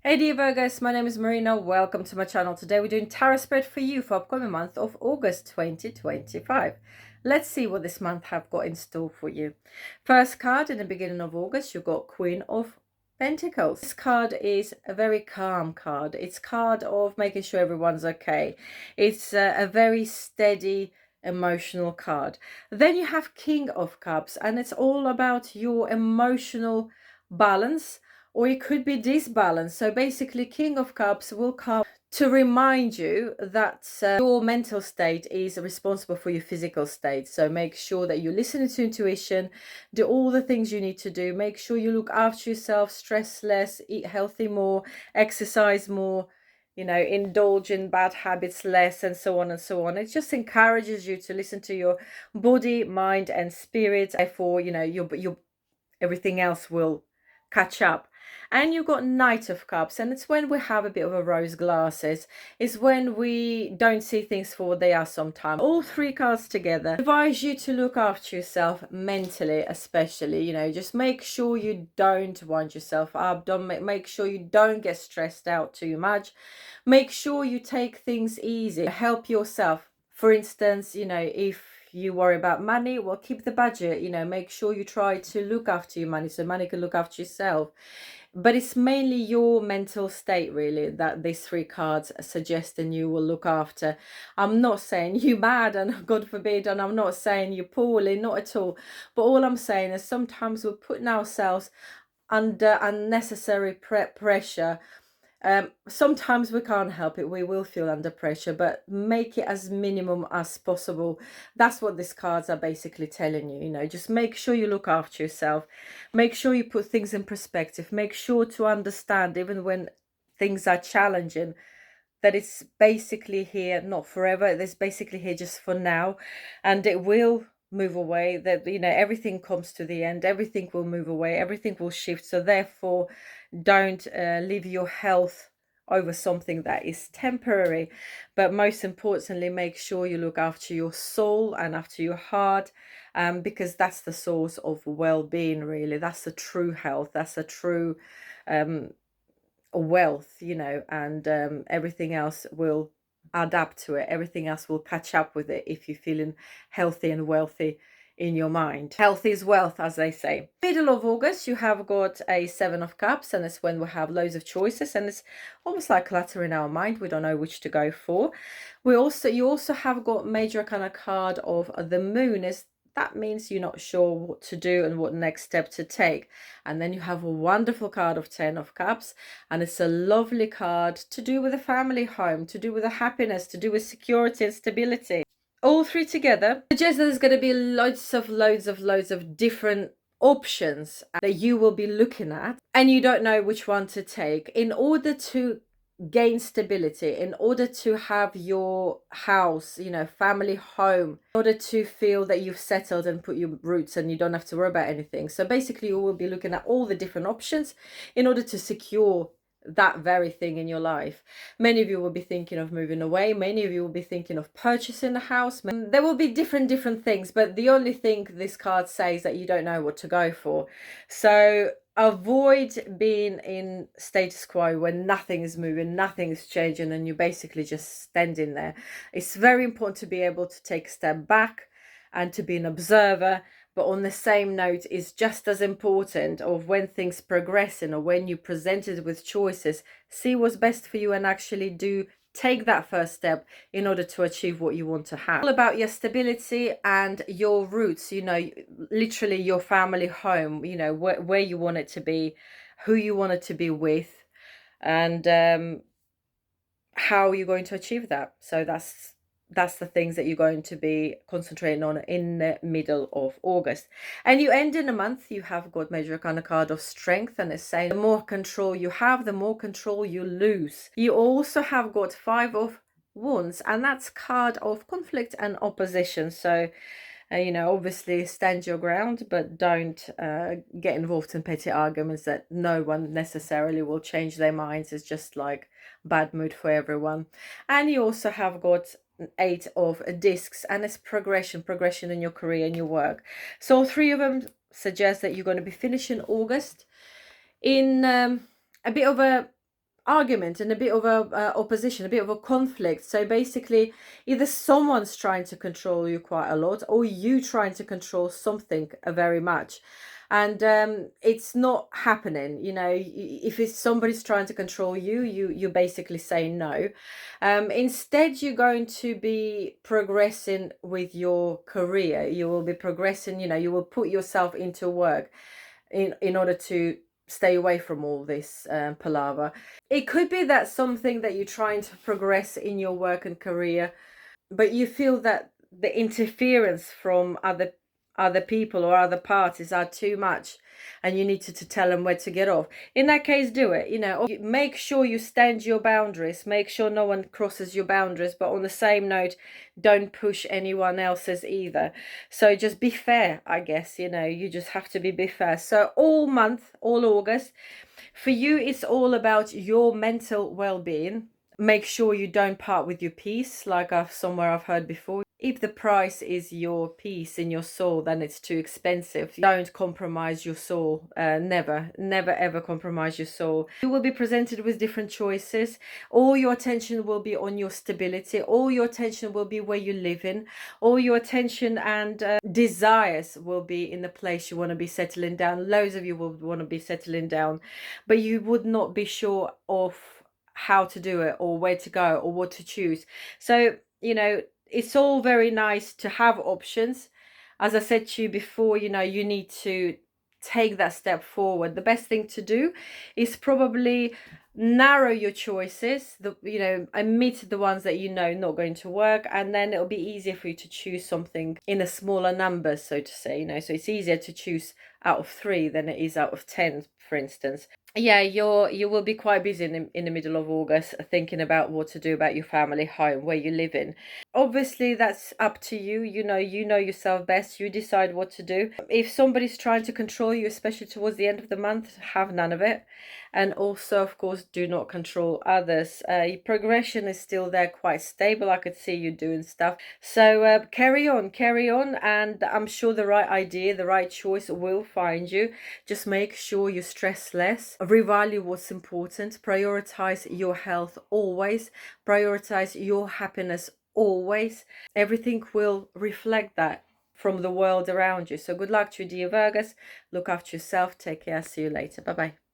Hey dear Virgos, my name is Marina. Welcome to my channel. Today we're doing tarot spread for you for upcoming month of August 2025. Let's see what this month have got in store for you. First card in the beginning of August, you got Queen of Pentacles. This card is a very calm card. It's card of making sure everyone's okay. It's a very steady emotional card. Then you have King of Cups, and it's all about your emotional balance, or it could be disbalance. So basically, King of Cups will come to remind you that your mental state is responsible for your physical state. So make sure that you listen to intuition, do all the things you need to do. Make sure you look after yourself, stress less, eat healthy more, exercise more, indulge in bad habits less, and so on and so on. It just encourages you to listen to your body, mind, and spirit. Therefore, your everything else will catch up. And you've got Knight of Cups, and it's when we have a bit of a rose glasses. It's when we don't see things for what they are sometimes. All three cards together advise you to look after yourself mentally, especially. Just make sure you don't wind yourself up. Don't make sure you don't get stressed out too much. Make sure you take things easy. Help yourself. For instance, if you worry about money, well, keep the budget. Make sure you try to look after your money so money can look after yourself. But it's mainly your mental state, really, that these three cards suggest and you will look after. I'm not saying you mad, and God forbid, and I'm not saying you're poorly, not at all. But all I'm saying is sometimes we're putting ourselves under unnecessary pressure. Sometimes we can't help it. We will feel under pressure, but make it as minimum as possible. That's what these cards are basically telling you. Just make sure you look after yourself. Make sure you put things in perspective. Make sure to understand, even when things are challenging, that it's basically here not forever. It's basically here just for now, and it will move away. That everything comes to the end. Everything will move away. Everything will shift. So therefore, don't leave your health over something that is temporary. But most importantly, make sure you look after your soul and after your heart, because that's the source of well-being, really. That's the true health. That's a true wealth, and everything else will adapt to it. Everything else will catch up with it if you're feeling healthy and wealthy in your mind. Health is wealth, as they say. Middle of August, you have got a Seven of Cups, and it's when we have loads of choices, and it's almost like clutter in our mind. We don't know which to go for. You also have got major kind of card of the Moon. That means you're not sure what to do and what next step to take. And then you have a wonderful card of 10 of Cups, and it's a lovely card to do with a family home, to do with a happiness, to do with security and stability. All three together suggest that there's going to be loads of different options that you will be looking at, and you don't know which one to take. In order to gain stability, in order to have your house, family home, in order to feel that you've settled and put your roots and you don't have to worry about anything. So basically you will be looking at all the different options in order to secure that very thing in your life. Many of you will be thinking of moving away. Many of you will be thinking of purchasing a house. There will be different things, but the only thing this card says that you don't know what to go for. So avoid being in status quo when nothing is moving, nothing is changing, and you're basically just standing there. It's very important to be able to take a step back and to be an observer. But on the same note, is just as important of when things progressing or when you're presented with choices, see what's best for you and actually take that first step in order to achieve what you want to have. All about your stability and your roots, literally your family home, where you want it to be, who you want it to be with, and how you're going to achieve that. So that's the things that you're going to be concentrating on in the middle of August. And you end in a month, you have got major arcana card of strength, and it's saying the more control you have, the more control you lose. You also have got Five of Wands, and that's card of conflict and opposition. So obviously stand your ground, but don't get involved in petty arguments that no one necessarily will change their minds. It's just like bad mood for everyone. And you also have got Eight of Discs, and it's progression in your career and your work. So all three of them suggest that you're going to be finishing August in a bit of a argument and a bit of a opposition, a bit of a conflict. So basically, either someone's trying to control you quite a lot, or you trying to control something very much. And it's not happening. You know, if it's somebody's trying to control you, you basically say no. Instead, you're going to be progressing with your career. You will be progressing. You know, you will put yourself into work in order to stay away from all this palaver. It could be that something that you're trying to progress in your work and career, but you feel that the interference from other people or other parties are too much, and you need to tell them where to get off. In that case, do it. You know, make sure you stand your boundaries, make sure no one crosses your boundaries, but on the same note, don't push anyone else's either. So just be fair, I guess. You know, you just have to be fair. So all month, all August, for you, it's all about your mental well-being. Make sure you don't part with your peace, like I've heard before. If the price is your peace in your soul, then it's too expensive. Don't compromise your soul. Never ever compromise your soul. You will be presented with different choices. All your attention will be on your stability. All your attention will be where you live in. All your attention and desires will be in the place you want to be settling down. Loads of you will want to be settling down, but you would not be sure of how to do it or where to go or what to choose. So, you know, it's all very nice to have options. As I said to you before, you know, you need to take that step forward. The best thing to do is probably narrow your choices, you know, admit the ones that you know not going to work, and then it'll be easier for you to choose something in a smaller number, so to say. You know, so it's easier to choose out of 3 than it is out of 10, for instance. Yeah, you will be quite busy in the middle of August thinking about what to do about your family, home, where you live in. Obviously, that's up to you. You know yourself best. You decide what to do. If somebody's trying to control you, especially towards the end of the month, have none of it. And also, of course, do not control others. Your progression is still there, quite stable. I could see you doing stuff. So carry on, and I'm sure the right idea, the right choice will find you. Just make sure you stress less, revalue what's important, prioritize your health always, prioritize your happiness always. Everything will reflect that from the world around you. So good luck to you, dear Virgos. Look after yourself. Take care. See you later. Bye bye.